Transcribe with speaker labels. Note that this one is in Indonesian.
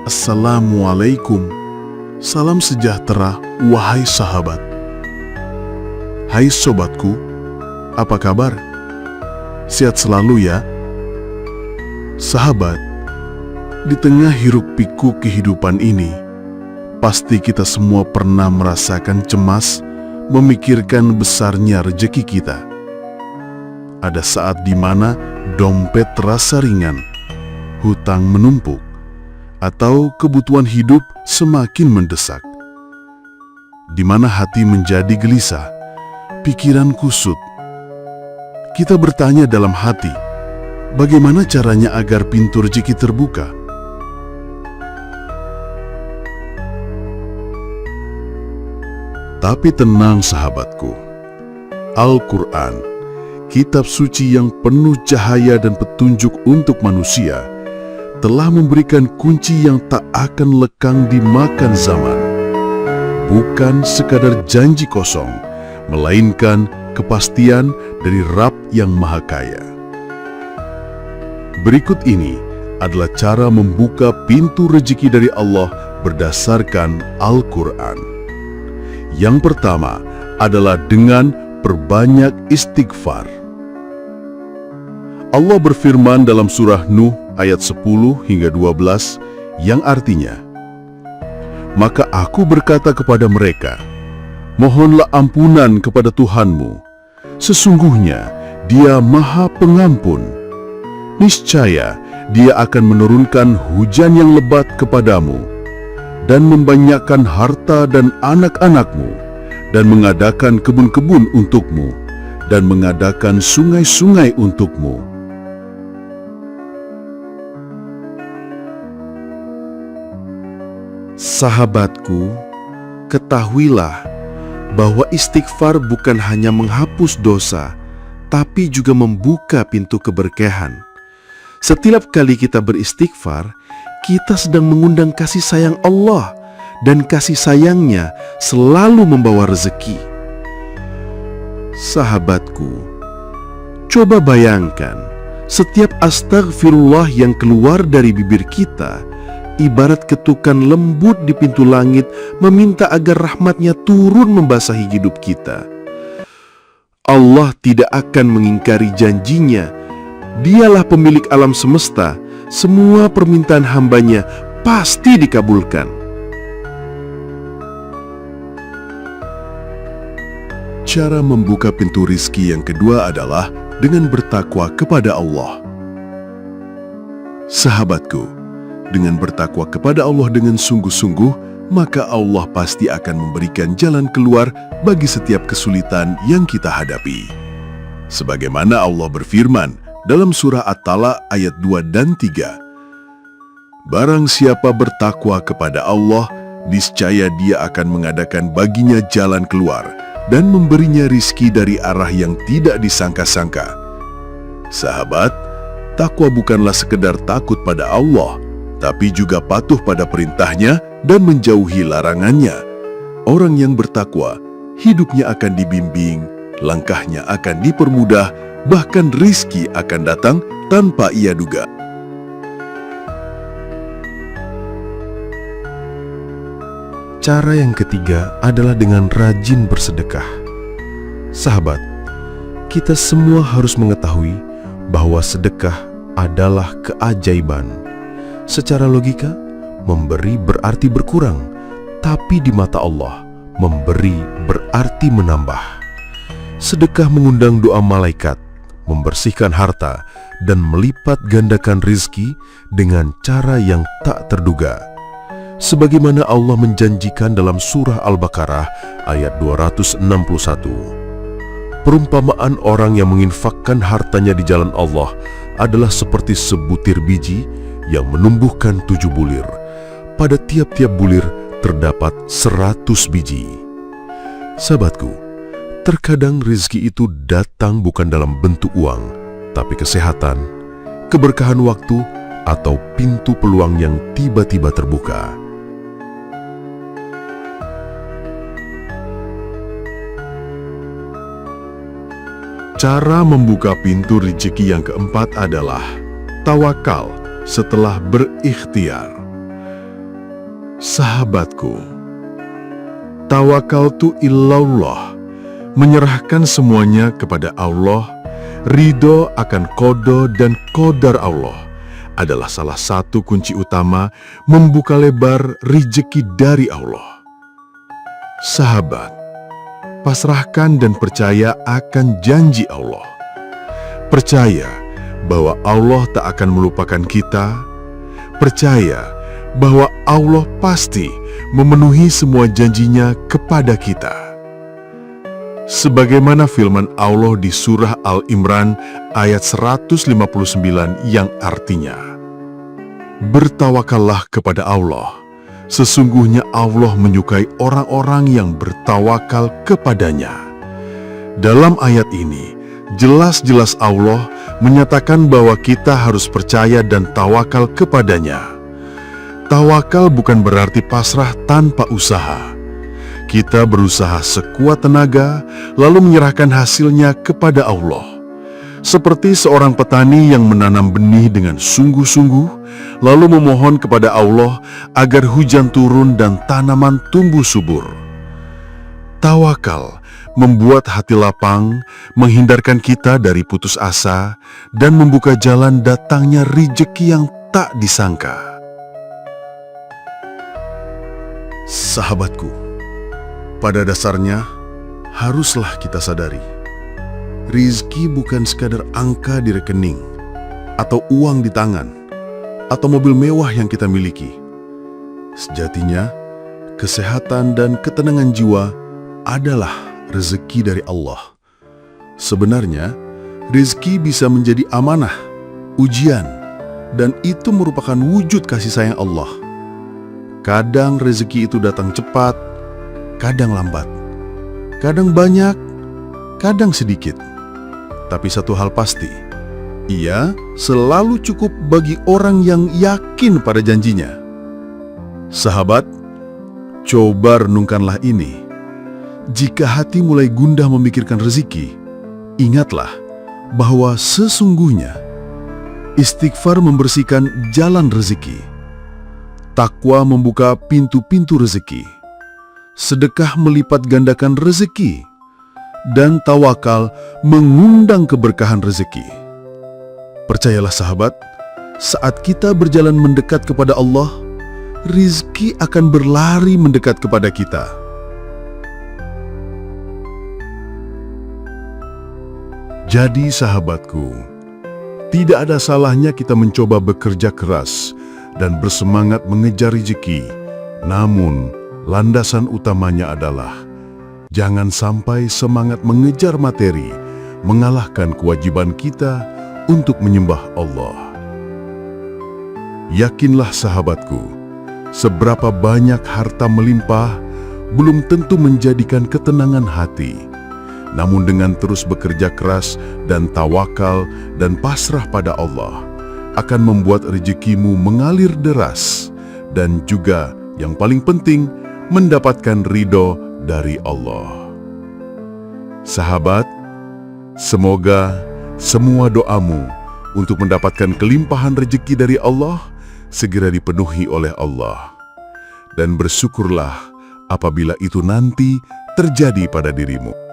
Speaker 1: Assalamualaikum. Salam sejahtera, wahai sahabat. Hai sobatku, apa kabar? Sehat selalu ya? Sahabat, di tengah hiruk-pikuk kehidupan ini, pasti kita semua pernah merasakan cemas, memikirkan besarnya rezeki kita. Ada saat di mana dompet terasa ringan, hutang menumpuk, atau kebutuhan hidup semakin mendesak. Di mana hati menjadi gelisah, pikiran kusut. Kita bertanya dalam hati, bagaimana caranya agar pintu rezeki terbuka? Tapi tenang sahabatku, Al-Quran, kitab suci yang penuh cahaya dan petunjuk untuk manusia, telah memberikan kunci yang tak akan lekang dimakan zaman. Bukan sekadar janji kosong, melainkan kepastian dari Rabb yang Maha Kaya. Berikut ini adalah cara membuka pintu rezeki dari Allah berdasarkan Al-Quran. Yang pertama adalah dengan perbanyak istighfar. Allah berfirman dalam surah Nuh ayat 10 hingga 12 yang artinya, "Maka aku berkata kepada mereka, mohonlah ampunan kepada Tuhanmu. Sesungguhnya Dia Maha Pengampun. Niscaya Dia akan menurunkan hujan yang lebat kepadamu dan membanyakkan harta dan anak-anakmu dan mengadakan kebun-kebun untukmu dan mengadakan sungai-sungai untukmu." Sahabatku, ketahuilah bahwa istighfar bukan hanya menghapus dosa, tapi juga membuka pintu keberkahan. Setiap kali kita beristighfar, kita sedang mengundang kasih sayang Allah, dan kasih sayangnya selalu membawa rezeki. Sahabatku, coba bayangkan, setiap astagfirullah yang keluar dari bibir kita ibarat ketukan lembut di pintu langit meminta agar rahmatnya turun membasahi hidup kita. Allah tidak akan mengingkari janjinya. Dialah pemilik alam semesta. Semua permintaan hambanya pasti dikabulkan. Cara membuka pintu rizki yang kedua adalah dengan bertakwa kepada Allah. Sahabatku, dengan bertakwa kepada Allah dengan sungguh-sungguh, maka Allah pasti akan memberikan jalan keluar bagi setiap kesulitan yang kita hadapi. Sebagaimana Allah berfirman dalam surah At-Talaq ayat 2 dan 3, "Barang siapa bertakwa kepada Allah, niscaya Dia akan mengadakan baginya jalan keluar dan memberinya rizki dari arah yang tidak disangka-sangka." Sahabat, takwa bukanlah sekedar takut pada Allah, tapi juga patuh pada perintahnya dan menjauhi larangannya. Orang yang bertakwa, hidupnya akan dibimbing, langkahnya akan dipermudah, bahkan rizki akan datang tanpa ia duga. Cara yang ketiga adalah dengan rajin bersedekah. Sahabat, kita semua harus mengetahui bahwa sedekah adalah keajaiban. Secara logika, memberi berarti berkurang, tapi di mata Allah, memberi berarti menambah. Sedekah mengundang doa malaikat, membersihkan harta, dan melipat gandakan rizki dengan cara yang tak terduga. Sebagaimana Allah menjanjikan dalam surah Al-Baqarah ayat 261. Perumpamaan orang yang menginfakkan hartanya di jalan Allah adalah seperti sebutir biji yang menumbuhkan 7 bulir. Pada tiap-tiap bulir terdapat 100 biji. Sahabatku, terkadang rezeki itu datang bukan dalam bentuk uang, tapi kesehatan, keberkahan waktu, atau pintu peluang yang tiba-tiba terbuka. Cara membuka pintu rezeki yang keempat adalah tawakal setelah berikhtiar.
Speaker 2: Sahabatku, tawakaltu illallah, menyerahkan semuanya kepada Allah, ridho akan qada dan qadar Allah adalah salah satu kunci utama membuka lebar rezeki dari Allah. Sahabat, pasrahkan dan percaya akan janji Allah. Percaya bahwa Allah tak akan melupakan kita. Percaya bahwa Allah pasti memenuhi semua janjinya kepada kita. Sebagaimana firman Allah di surah Al-Imran ayat 159 yang artinya, "Bertawakallah kepada Allah, sesungguhnya Allah menyukai orang-orang yang bertawakal kepadanya." Dalam ayat ini, jelas-jelas Allah menyatakan bahwa kita harus percaya dan tawakal kepadanya. Tawakal bukan berarti pasrah tanpa usaha. Kita berusaha sekuat tenaga, lalu menyerahkan hasilnya kepada Allah. Seperti seorang petani yang menanam benih dengan sungguh-sungguh, lalu memohon kepada Allah agar hujan turun dan tanaman tumbuh subur. Tawakal membuat hati lapang, menghindarkan kita dari putus asa, dan membuka jalan datangnya rezeki yang tak disangka. Sahabatku, pada dasarnya haruslah kita sadari, rizki bukan sekadar angka di rekening, atau uang di tangan, atau mobil mewah yang kita miliki. Sejatinya, kesehatan dan ketenangan jiwa adalah rezeki dari Allah. Sebenarnya, rezeki bisa menjadi amanah, ujian, dan itu merupakan wujud kasih sayang Allah. Kadang rezeki itu datang cepat, kadang lambat, kadang banyak, kadang sedikit. Tapi satu hal pasti, ia selalu cukup bagi orang yang yakin pada janjinya. Sahabat, coba renungkanlah ini. Jika hati mulai gundah memikirkan rezeki, ingatlah bahwa sesungguhnya istighfar membersihkan jalan rezeki. Takwa membuka pintu-pintu rezeki. Sedekah melipat gandakan rezeki. Dan tawakal mengundang keberkahan rezeki. Percayalah sahabat, saat kita berjalan mendekat kepada Allah, rizki akan berlari mendekat kepada kita. Jadi sahabatku, tidak ada salahnya kita mencoba bekerja keras dan bersemangat mengejar rezeki. Namun, landasan utamanya adalah jangan sampai semangat mengejar materi mengalahkan kewajiban kita untuk menyembah Allah. Yakinlah sahabatku, seberapa banyak harta melimpah belum tentu menjadikan ketenangan hati. Namun dengan terus bekerja keras dan tawakal dan pasrah pada Allah, akan membuat rezekimu mengalir deras dan juga yang paling penting mendapatkan ridho dari Allah. Sahabat, semoga semua doamu untuk mendapatkan kelimpahan rezeki dari Allah segera dipenuhi oleh Allah. Dan bersyukurlah apabila itu nanti terjadi pada dirimu.